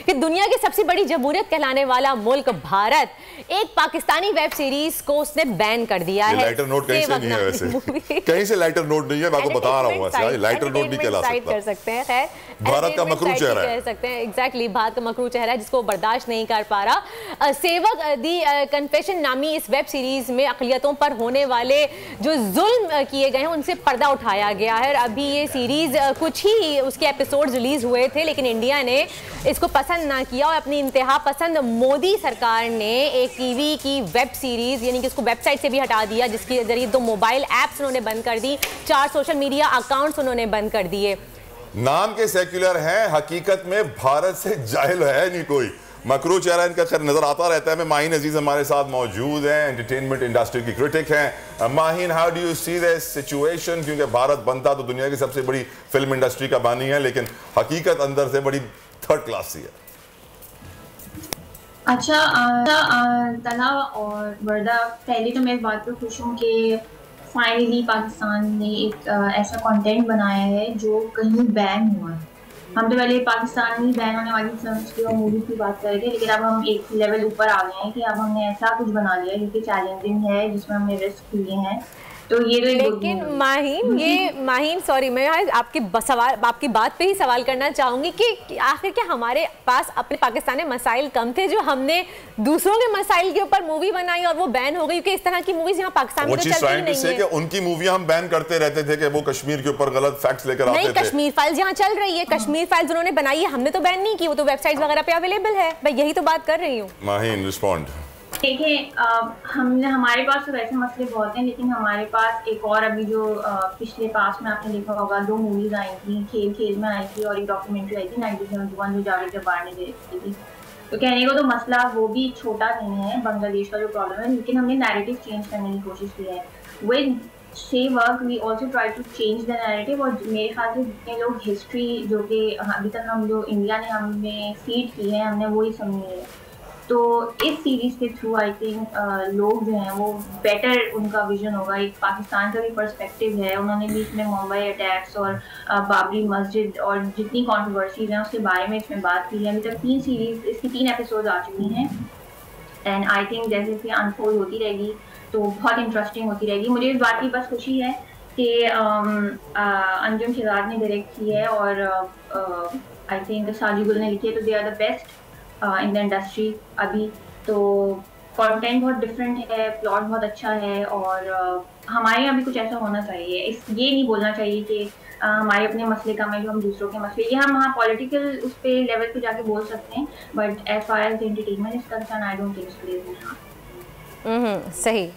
कि दुनिया की सबसे बड़ी जमहूरियत कहलाने वाला मुल्क भारत एक पाकिस्तानी वेब सीरीज को उसने बैन कर दिया है। लाइटर नोट कहीं से नहीं है वैसे, कहीं से लाइटर नोट नहीं है, मैं आपको बता रहा हूँ। लाइटर नोट नहीं कहला सकता, कर सकते हैं, खैर भारत का मकरू चेहरा है, कह सकते हैं। एग्जैक्टली, भारत का मकरू चेहरा है जिसको बर्दाश्त नहीं कर पा रहा। सेवक दी कन्फेशन नामी इस वेब सीरीज में अक़लियतों पर होने वाले जो जुल्म किए गए हैं उनसे पर्दा उठाया गया है। अभी ये सीरीज कुछ ही उसके एपिसोड रिलीज हुए थे, लेकिन इंडिया ने इसको पसंद ना किया और अपनी इंतहा पसंद मोदी सरकार ने एक टीवी की वेब सीरीज यानी कि उसको वेबसाइट से भी हटा दिया, जिसके जरिए 2 मोबाइल ऐप्स उन्होंने बंद कर दी, 4 सोशल मीडिया अकाउंट्स उन्होंने बंद कर दिए। नाम के सेक्युलर हैं, हकीकत में भारत से जाहिल है नहीं कोई। मकरू चेहरा इनका खैर नजर आता रहता है। मैं माहीन अजीज हमारे साथ मौजूद हैं, एंटरटेनमेंट इंडस्ट्री की क्रिटिक हैं। Maheen, how do you see this situation? क्योंकि भारत बनता तो दुनिया की सबसे बड़ी फिल्म इंडस्ट्री का बानी है, लेकिन हकीकत अंदर से बड़ी थर्ड क्लास सी है। अच्छा, तला और वर्दा, पहले तो मैं इस बात पर खुश हूँ कि फाइनली पाकिस्तान ने एक ऐसा कंटेंट बनाया है जो कहीं बैन हुआ है। हम तो पहले पाकिस्तान में बैन होने वाली फिल्म्स की और मूवीज की बात कर रहे थे, लेकिन अब हम एक लेवल ऊपर आ गए हैं कि अब हमने ऐसा कुछ बना लिया है जो कि चैलेंजिंग है, जिसमें हमने रिस्क लिए हैं। तो ये लेकिन माहीन सॉरी, मैं आपकी बात पे ही सवाल करना चाहूंगी कि आखिर क्या हमारे पास अपने पाकिस्तान में मसाइल कम थे जो हमने दूसरों के मसाइल के ऊपर मूवी बनाई और वो बैन हो गई? क्योंकि इस तरह की मूवीज यहाँ पाकिस्तान में चलती नहीं है। कि उनकी मूवियां हम बैन करते रहते थे कि वो कश्मीर के ऊपर गलत फैक्ट्स लेकर आते थे। नहीं, कश्मीर फाइल्स यहाँ चल रही है, कश्मीर फाइल्स उन्होंने बनाई है, हमने तो बैन नहीं की, वो तो वेबसाइट वगैरह पे अवेलेबल है। मैं यही तो बात कर रही हूँ। माहीन, रिस्पॉन्ड। देखिए, हमारे पास तो वैसे मसले बहुत हैं, लेकिन हमारे पास एक और अभी जो पिछले पास में आपने देखा होगा 2 मूवीज आई थी, खेल खेल में आई थी और एक डॉक्यूमेंट्री आई थी 1971 जो जावेद जब्बार ने डायरेक्ट की थी। तो कहने को तो मसला वो भी छोटा नहीं है, बांग्लादेश का जो प्रॉब्लम है, लेकिन हमने नैरेटिव चेंज करने की कोशिश की है। With Sevak we also try to change the narrative. और मेरे ख्याल से जितने लोग हिस्ट्री जो कि अभी तक हम जो इंडिया ने हमें फीड की है, हमने वही समझी है। तो इस सीरीज के थ्रू आई थिंक लोग जो हैं वो बेटर उनका विजन होगा। एक पाकिस्तान का भी पर्सपेक्टिव है, उन्होंने भी इसमें मुंबई अटैक्स और बाबरी मस्जिद और जितनी कंट्रोवर्सीज हैं उसके बारे में इसमें बात की है। अभी तक 3 सीरीज, इसकी 3 एपिसोड आ चुकी हैं एंड आई थिंक जैसे जैसे अनफोल्ड होती रहेगी तो बहुत इंटरेस्टिंग होती रहेगी। मुझे इस बात की बस खुशी है कि अंजुम शहजाद ने डायरेक्ट की है और आई थिंक साजी गुल ने लिखी है, तो they are the best in the industry अभी। तो कंटेंट बहुत डिफरेंट है, प्लॉट बहुत अच्छा है और हमारे यहाँ भी कुछ ऐसा होना चाहिए। ये नहीं बोलना चाहिए कि हमारे अपने मसले कम है जो हम दूसरों के मसले, ये हम वहाँ पॉलिटिकल उस पे लेवल पे जाके बोल सकते हैं, but as far as entertainment is concern I don't think so. सही,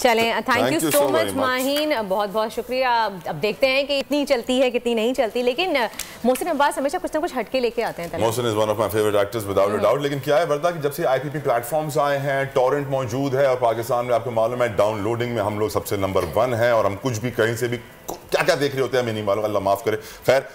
चलें, thank you so much Maheen, बहुत बहुत शुक्रिया। अब देखते हैं कि इतनी चलती है कितनी नहीं चलती, लेकिन मोहसिन अब्बास हमेशा कुछ ना कुछ हटके लेके आते हैं। Mohsin is one of my favourite actors without a doubt. लेकिन क्या है वर्दा कि जब से आईपीपी प्लेटफॉर्म्स आए हैं, टॉरेंट मौजूद है और पाकिस्तान में आपको मालूम है डाउनलोडिंग में हम लोग सबसे नंबर 1 है और हम कुछ भी कहीं से भी क्या क्या देख रहे होते हैं हमें नहीं मालूम, अल्लाह माफ करे। खैर,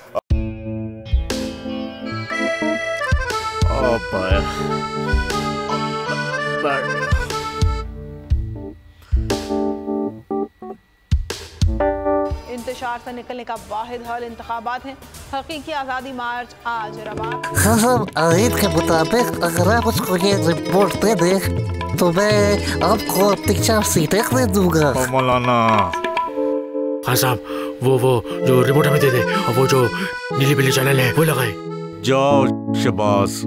इंतशार से निकलने का वाहिद हल इंतखाबात हैं। हकीकी आज़ादी मार्च आज रवान। हाँ, आयत के मुताबिक अगर आप उसको ये रिपोर्ट दे दें तो मैं आपको अपनी 4 सीटें दे दूंगा। मौलाना खान साहब, वो जो रिपोर्ट हमें दे दे और वो जो नीली पीली चैनल है वो लगाए। जाओ शबास।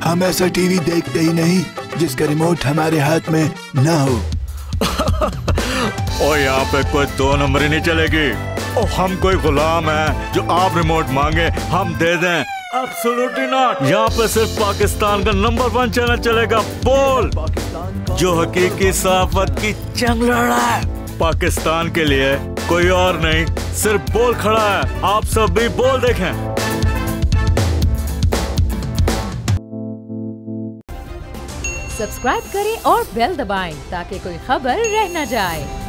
हम ऐसा टीवी देखते ही नहीं जिसका रिमोट हमारे हाथ में ना हो। और यहाँ पे कोई 2 नंबर ही नहीं चलेगी। और हम कोई गुलाम है जो आप रिमोट मांगे हम दे दें? Absolutely not. यहाँ पे सिर्फ पाकिस्तान का नंबर 1 चैनल चलेगा, बोल, जो हकीकी सहाफत की जंग लड़ रहा है। पाकिस्तान के लिए कोई और नहीं, सिर्फ बोल खड़ा है। आप सब भी बोल देखें। सब्सक्राइब करें और बेल दबाएं ताकि कोई खबर रह न जाए।